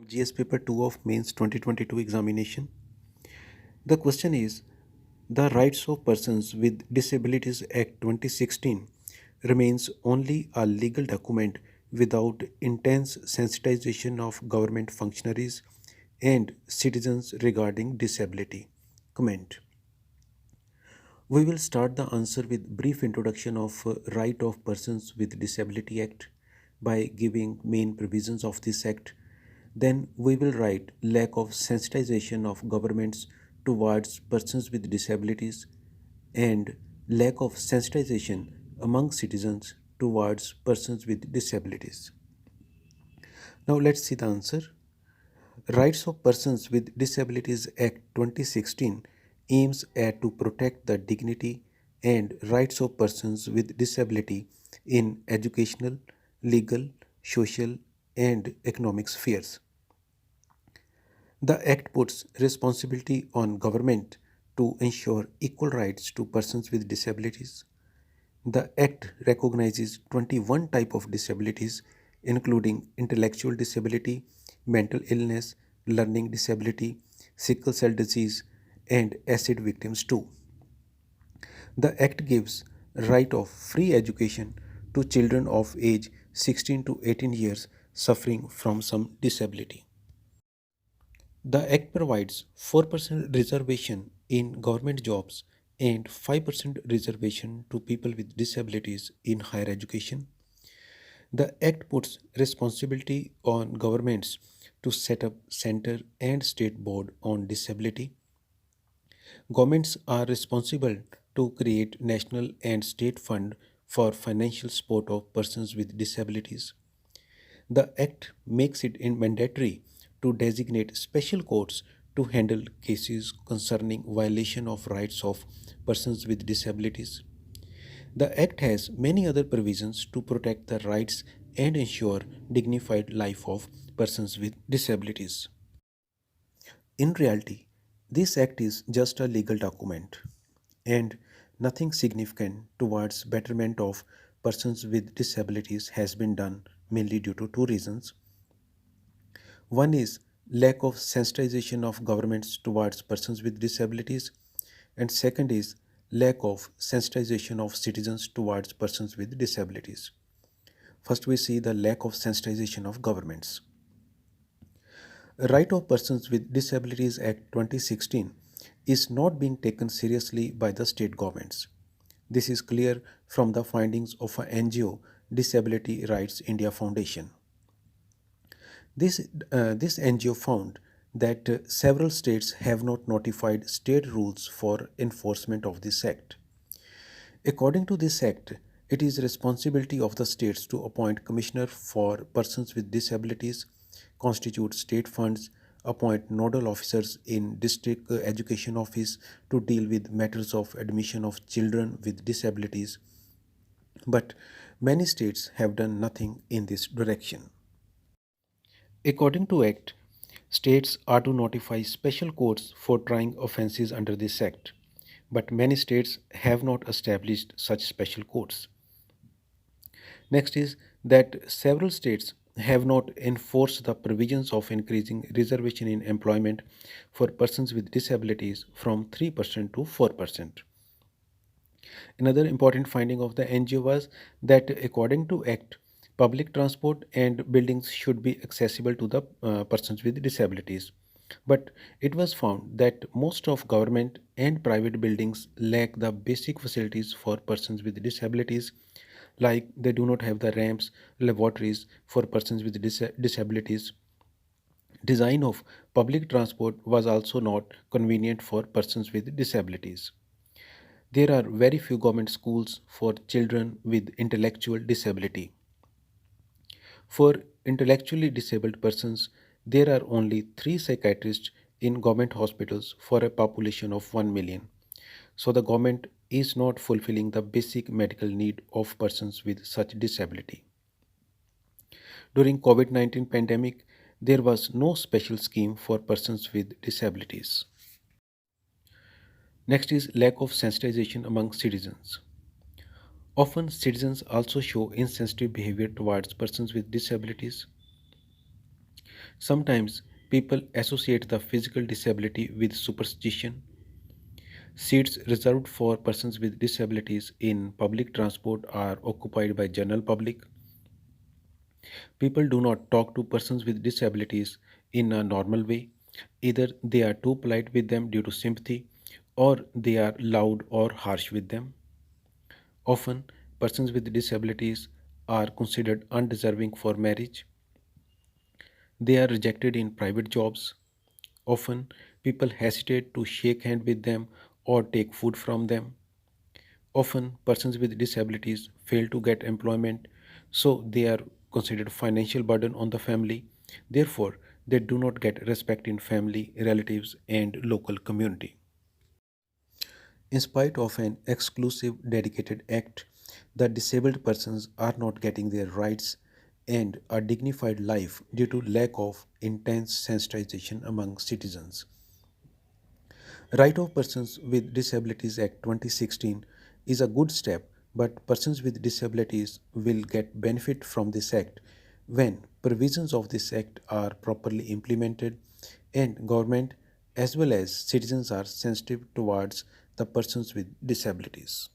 GS paper 2 of mains 2022 examination. The question is, the Rights of Persons with Disabilities Act 2016 remains only a legal document without intense sensitization of government functionaries and citizens regarding disability. Comment. We will start the answer with brief introduction of Right of Persons with Disability Act by giving main provisions of this act. Then we will write lack of sensitization of governments towards persons with disabilities and lack of sensitization among citizens towards persons with disabilities. Now let's see the answer. Rights of Persons with Disabilities Act 2016 aims at to protect the dignity and rights of persons with disability in educational, legal, social, and economic spheres. The Act puts responsibility on government to ensure equal rights to persons with disabilities. The Act recognizes 21 types of disabilities, including intellectual disability, mental illness, learning disability, sickle cell disease, and acid victims too. The Act gives right of free education to children of age 16 to 18 years suffering from some disability. The Act provides 4% reservation in government jobs and 5% reservation to people with disabilities in higher education. The Act puts responsibility on governments to set up center and state board on disability. Governments are responsible to create national and state fund for financial support of persons with disabilities. The Act makes it mandatory to designate special courts to handle cases concerning violation of rights of persons with disabilities. The Act has many other provisions to protect the rights and ensure dignified life of persons with disabilities. In reality, this Act is just a legal document and nothing significant towards betterment of persons with disabilities has been done mainly due to two reasons. One is lack of sensitization of governments towards persons with disabilities, and second is lack of sensitization of citizens towards persons with disabilities. First, we see the lack of sensitization of governments. Right of Persons with Disabilities Act 2016 is not being taken seriously by the state governments. This is clear from the findings of an NGO, Disability Rights India Foundation. This NGO found that several states have not notified state rules for enforcement of this act. According to this act, it is responsibility of the states to appoint commissioner for persons with disabilities, constitute state funds, appoint nodal officers in district education office to deal with matters of admission of children with disabilities. But many states have done nothing in this direction. According to Act, states are to notify special courts for trying offences under this Act, but many states have not established such special courts. Next is that several states have not enforced the provisions of increasing reservation in employment for persons with disabilities from 3% to 4%. Another important finding of the NGO was that according to Act, public transport and buildings should be accessible to the persons with disabilities. But it was found that most of government and private buildings lack the basic facilities for persons with disabilities, like they do not have the ramps, laboratories for persons with disabilities. Design of public transport was also not convenient for persons with disabilities. There are very few government schools for children with intellectual disability. For intellectually disabled persons, there are only three psychiatrists in government hospitals for a population of 1 million. So the government is not fulfilling the basic medical need of persons with such disability. During COVID-19 pandemic, there was no special scheme for persons with disabilities. Next is lack of sensitization among citizens. Often, citizens also show insensitive behavior towards persons with disabilities. Sometimes people associate the physical disability with superstition. Seats reserved for persons with disabilities in public transport are occupied by general public. People do not talk to persons with disabilities in a normal way. Either they are too polite with them due to sympathy, or they are loud or harsh with them. Often, persons with disabilities are considered undeserving for marriage. They are rejected in private jobs. Often, people hesitate to shake hands with them or take food from them. Often, persons with disabilities fail to get employment, so they are considered financial burden on the family. Therefore, they do not get respect in family, relatives, and local community. In spite of an exclusive dedicated act, the disabled persons are not getting their rights and a dignified life due to lack of intense sensitization among citizens. Right of Persons with Disabilities Act 2016 is a good step, but persons with disabilities will get benefit from this act when provisions of this act are properly implemented and government as well as citizens are sensitive towards the persons with disabilities.